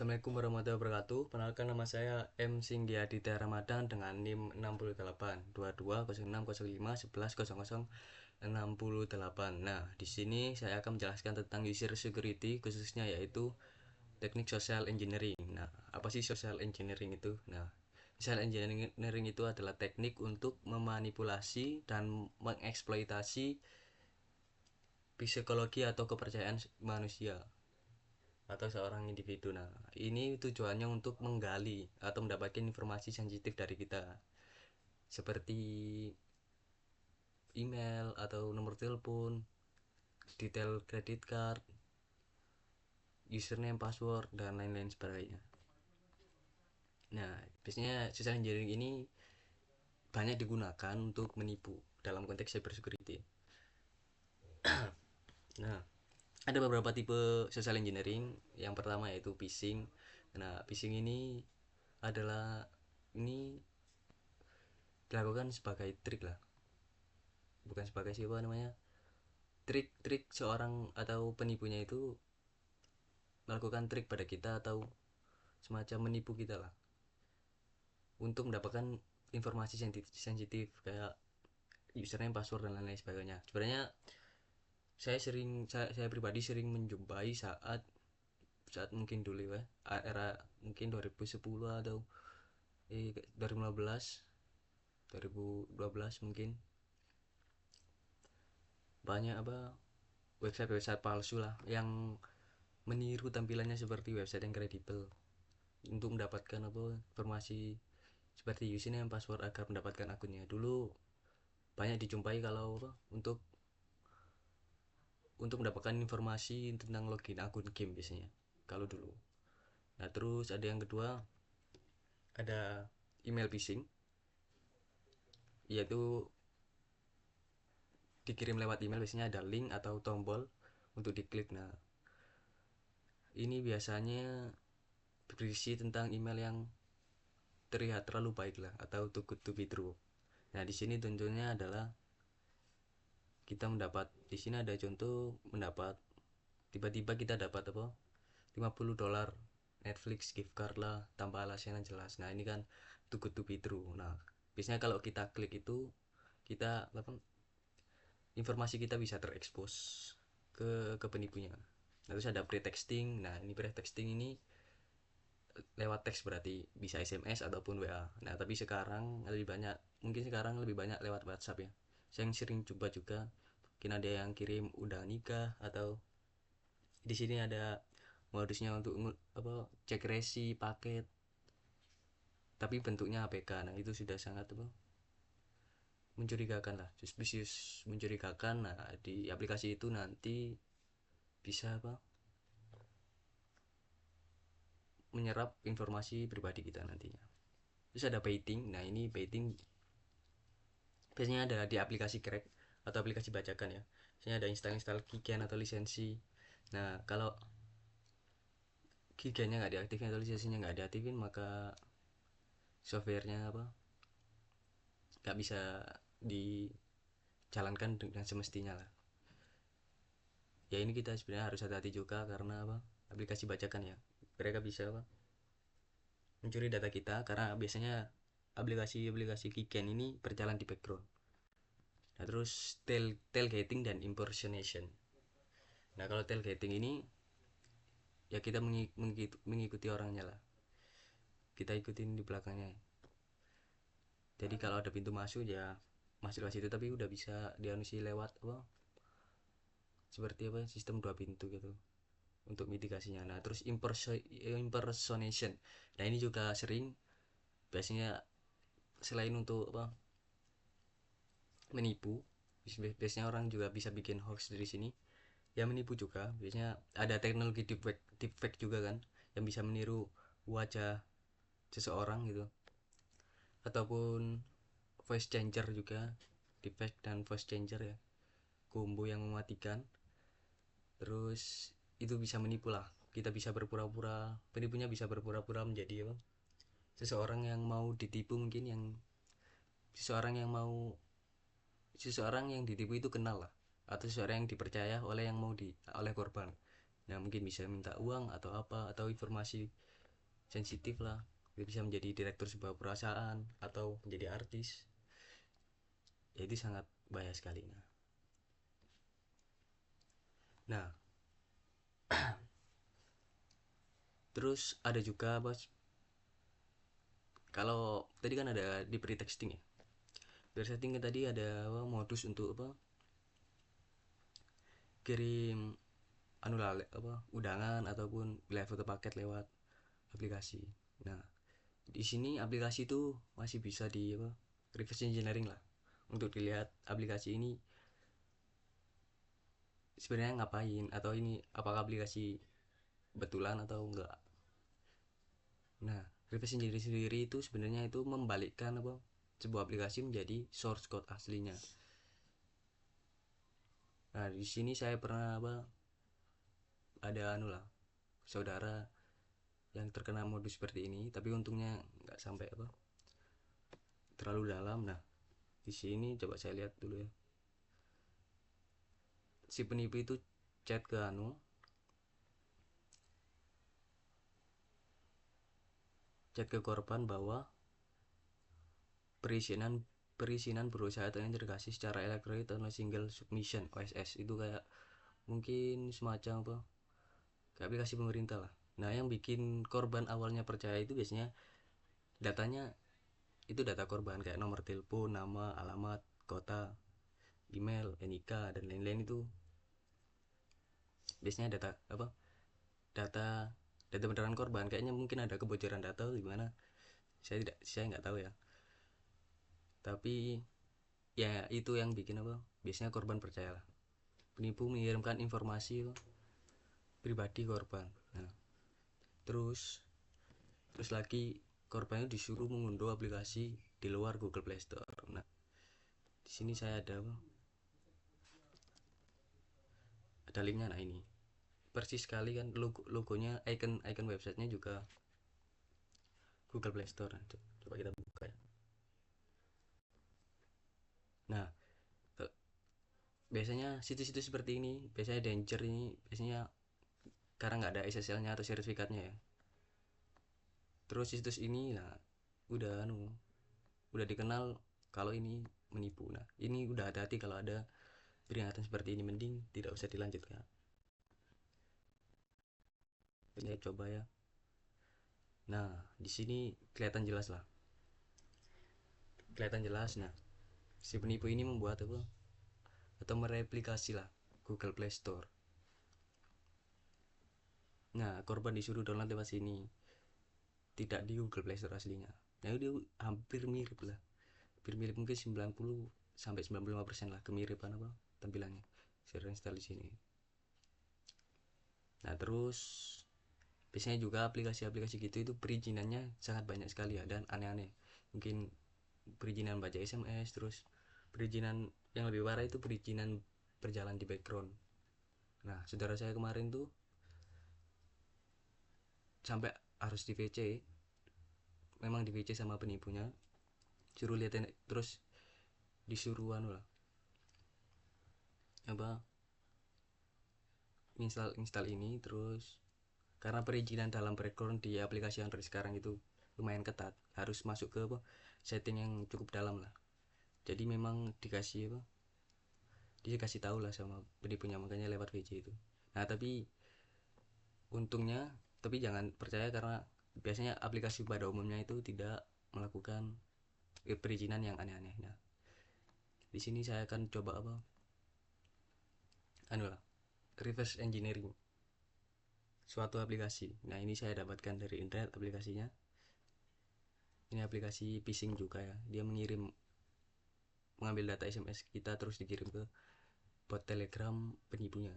Assalamualaikum warahmatullahi wabarakatuh. Perkenalkan, nama saya M. Singgi Aditya Ramadan dengan NIM 68 Nah, di sini saya akan menjelaskan tentang user security, khususnya yaitu teknik social engineering. Nah, apa sih social engineering itu? Nah, social engineering itu adalah teknik untuk memanipulasi dan mengeksploitasi psikologi atau kepercayaan manusia atau seorang individu. Nah, ini tujuannya untuk menggali atau mendapatkan informasi sensitif dari kita, seperti email atau nomor telepon, detail kredit card, username, password, dan lain-lain sebagainya. Nah, biasanya social engineering ini banyak digunakan untuk menipu dalam konteks cybersecurity. Nah, ada beberapa tipe social engineering. Yang pertama yaitu phishing. Nah, phishing ini adalah ini dilakukan sebagai trik lah, bukan sebagai siapa namanya, trik-trik seorang atau penipunya itu melakukan trik pada kita atau semacam menipu kita lah untuk mendapatkan informasi sensitif kayak username, password, dan lain-lain sebagainya. Sebenarnya saya pribadi sering menjumpai saat saat mungkin dulu ya, era mungkin 2010 atau 2015 2012 mungkin, banyak website palsu lah yang meniru tampilannya seperti website yang kredibel untuk mendapatkan informasi seperti username, password agar mendapatkan akunnya. Dulu banyak dijumpai kalau untuk mendapatkan informasi tentang login akun game biasanya kalau dulu. Nah, terus ada yang kedua, ada email phishing, yaitu dikirim lewat email, biasanya ada link atau tombol untuk diklik. Nah, ini biasanya berisi tentang email yang terlihat terlalu baik lah atau too good to be true. Nah, di sini tentunya adalah kita mendapat, di sini ada contoh mendapat, tiba-tiba kita dapat $50 Netflix gift card lah tanpa alasan yang jelas. Nah, ini kan too good to be true. Nah, biasanya kalau kita klik itu, kita informasi kita bisa terekspos ke penipunya. Nah, terus ada pretexting. Nah, ini pretexting ini lewat teks, berarti bisa SMS ataupun WA. Nah, tapi sekarang lebih banyak, mungkin sekarang lebih banyak lewat WhatsApp ya. Saya yang sering coba juga, mungkin ada yang kirim udah nikah, atau di sini ada modusnya untuk cek resi paket tapi bentuknya APK. Nah, itu sudah sangat mencurigakan lah, suspicious, mencurigakan. Nah, di aplikasi itu nanti bisa menyerap informasi pribadi kita nantinya. Terus ada baiting. Nah, ini baiting biasanya ada di aplikasi crack atau aplikasi bajakan ya. Biasanya ada install kigen atau lisensi. Nah, kalau kigennya nggak diaktifin atau lisensinya nggak diaktifin, maka softwarenya nggak bisa dijalankan dengan semestinya lah. Ya, ini kita sebenarnya harus hati-hati juga, karena aplikasi bajakan ya, mereka bisa mencuri data kita, karena biasanya aplikasi kigen ini berjalan di background. Nah, terus tailgating dan impersonation. Nah, kalau tailgating ini ya kita mengikuti orangnya lah, kita ikutin di belakangnya. Jadi kalau ada pintu masuk ya masuk ke situ, tapi udah bisa dianusi lewat seperti sistem dua pintu gitu untuk mitigasinya. Nah, terus impersonation. Nah, ini juga sering, biasanya selain untuk menipu, biasanya orang juga bisa bikin hoax dari sini ya, menipu juga. Biasanya ada teknologi deepfake juga kan, yang bisa meniru wajah seseorang gitu, ataupun voice changer juga, deepfake dan voice changer ya, combo yang mematikan. Terus itu bisa menipu lah, kita bisa berpura-pura, penipunya bisa berpura-pura menjadi seseorang yang mau ditipu, mungkin yang seseorang yang mau seseorang yang ditipu itu kenal lah, atau seseorang yang dipercaya oleh yang mau oleh korban. Nah mungkin bisa minta uang atau apa, atau informasi sensitif lah, dia bisa menjadi direktur sebuah perusahaan atau menjadi artis, ya itu sangat bahaya sekali. Nah terus ada juga bos, kalau tadi kan ada di pre-texting ya, pre-texting tadi ada apa, modus untuk apa, kirim anu lah, apa, undangan ataupun beli foto paket lewat aplikasi. Nah di sini aplikasi itu masih bisa di apa, reverse engineering lah, untuk dilihat aplikasi ini sebenarnya ngapain, atau ini apakah aplikasi betulan atau enggak. Nah reverse engineering sendiri itu sebenarnya itu membalikkan apa, sebuah aplikasi menjadi source code aslinya. Nah di sini saya pernah apa, ada anu lah, saudara yang terkena modus seperti ini, tapi untungnya nggak sampai apa, terlalu dalam. Nah di sini coba saya lihat dulu ya, si penipu itu chat ke anu, chat ke korban bahwa perizinan perizinan berusaha terintegrasi secara elektronik atau single submission OSS, itu kayak mungkin semacam apa, kayak aplikasi pemerintah lah. Nah yang bikin korban awalnya percaya itu biasanya datanya, itu data korban kayak nomor telepon, nama, alamat, kota, email, NIK dan lain-lain, itu biasanya data apa, data data beneran korban. Kayaknya mungkin ada kebocoran data gimana, saya nggak tahu ya, tapi ya itu yang bikin apa, biasanya korban percayalah, penipu mengirimkan informasi apa, pribadi korban. Nah terus terus lagi korbannya disuruh mengunduh aplikasi di luar Google Play Store. Nah di sini saya ada linknya. Nah ini persis sekali kan, logonya, icon websitenya juga Google Play Store. Nah, coba kita buka ya. Nah biasanya situs-situs seperti ini, biasanya danger ini, biasanya karena nggak ada SSL-nya atau sertifikatnya ya. Terus situs ini nah udah udah dikenal kalau ini menipu. Nah ini udah hati-hati, kalau ada peringatan seperti ini mending tidak usah dilanjutkan. Ini coba ya. Nah di sini kelihatan jelas lah, kelihatan jelas. Nah si penipu ini membuat apa, atau mereplikasi lah Google Play Store. Nah korban disuruh download lewat sini, tidak di Google Play Store aslinya. Nah itu hampir mirip lah, hampir mirip, mungkin 90 sampai 95% lah kemiripan apa tampilannya. Saya install di sini. Nah terus biasanya juga aplikasi-aplikasi gitu itu perizinannya sangat banyak sekali ya, dan aneh-aneh. Mungkin perizinan baca SMS, terus perizinan yang lebih parah itu perizinan berjalan di background. Nah saudara saya kemarin tuh sampai harus di VC, memang di VC sama penipunya, suruh liatin, terus disuruh anu lah, apa, install ini. Terus karena perizinan dalam background di aplikasi Android sekarang itu lumayan ketat, harus masuk ke apa, setting yang cukup dalam lah. Jadi memang dikasih apa, dikasih tahu lah sama penipunya, makanya lewat VC itu. Nah tapi untungnya, tapi jangan percaya karena biasanya aplikasi pada umumnya itu tidak melakukan perizinan yang aneh-aneh. Nah di sini saya akan coba apa, anu lah, reverse engineering suatu aplikasi. Nah ini saya dapatkan dari internet aplikasinya. Ini aplikasi phishing juga ya, dia mengambil data SMS kita terus dikirim ke bot Telegram penipunya.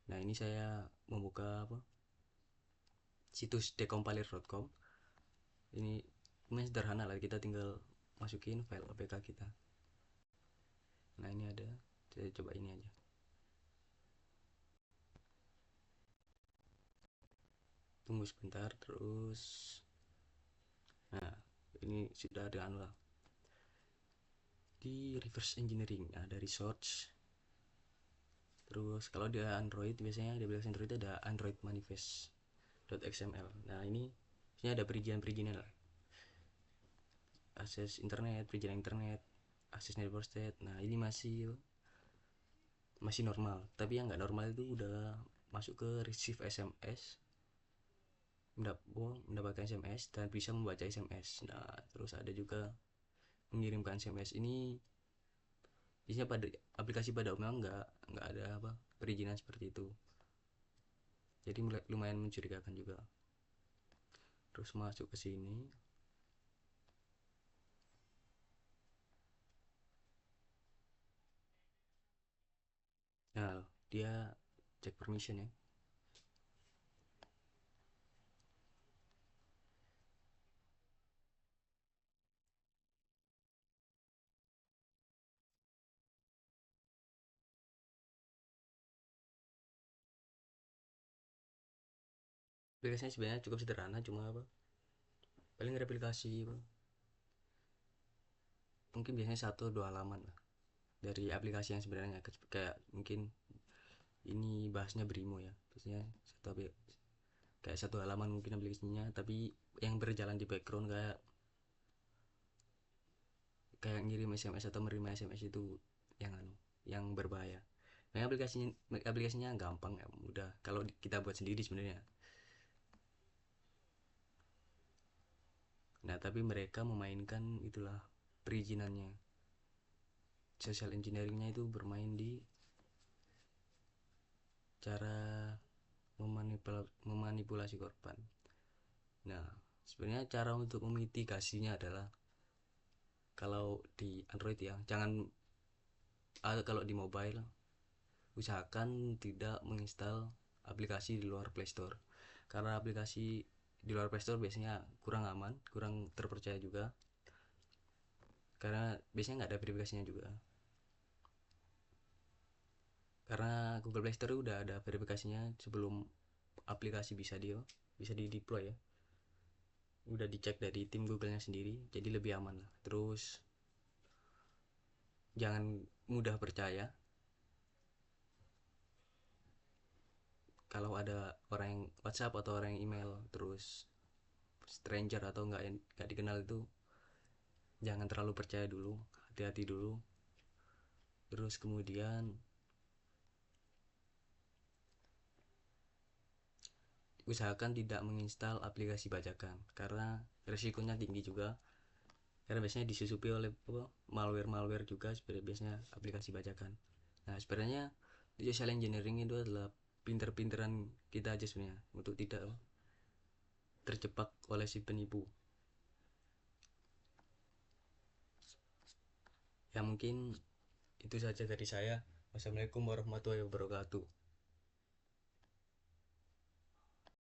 Nah ini saya membuka apa, situs decompiler.com. Ini sederhana lah, kita tinggal masukin file APK kita. Nah ini ada, saya coba ini aja. Tunggu sebentar. Terus nah ini sudah ada anu lah, di reverse engineering. Nah dari search, Terus kalau di Android biasanya di aplikasi Android ada Android Manifest.xml. Nah ini biasanya ada perizinan-perizinan lah, akses internet, perizinan internet, akses network state. Nah ini masih normal, tapi yang nggak normal itu udah masuk ke receive SMS, mendapatkan SMS dan bisa membaca SMS. Nah terus ada juga mengirimkan SMS. Ini biasanya pada aplikasi pada umumnya nggak ada apa perizinan seperti itu, jadi lumayan mencurigakan juga. Terus masuk ke sini, nah dia cek permission ya. Aplikasinya sebenarnya cukup sederhana, cuma apa, paling replikasi apa, mungkin biasanya 1 2 halaman lah dari aplikasi yang sebenarnya, kayak mungkin ini bahasnya Brimo ya, biasanya kayak 1 halaman mungkin aplikasinya, tapi yang berjalan di background kayak ngirim SMS atau menerima SMS itu yang berbahaya. Nah, aplikasinya gampang ya, mudah kalau kita buat sendiri sebenarnya. Nah tapi mereka memainkan itulah perizinannya, social engineeringnya itu bermain di cara memanipulasi korban. Nah sebenarnya cara untuk memitigasinya adalah, kalau di Android ya jangan, kalau di mobile usahakan tidak menginstal aplikasi di luar Play Store, karena aplikasi di luar Play Store biasanya kurang aman, kurang terpercaya juga, karena biasanya nggak ada verifikasinya juga. Karena Google Play Store udah ada verifikasinya sebelum aplikasi bisa di deploy ya, udah dicek dari tim Google-nya sendiri, jadi lebih aman lah. Terus jangan mudah percaya kalau ada orang yang WhatsApp atau orang yang email terus stranger atau nggak dikenal itu, jangan terlalu percaya dulu, hati-hati dulu. Terus kemudian usahakan tidak menginstal aplikasi bajakan, karena resikonya tinggi juga, karena biasanya disusupi oleh malware juga sebenarnya, biasanya aplikasi bajakan. Nah sebenarnya social engineering itu adalah pinter-pinteran kita aja sebenarnya untuk tidak terjebak oleh si penipu. Ya mungkin itu saja dari saya. Wassalamualaikum warahmatullahi wabarakatuh.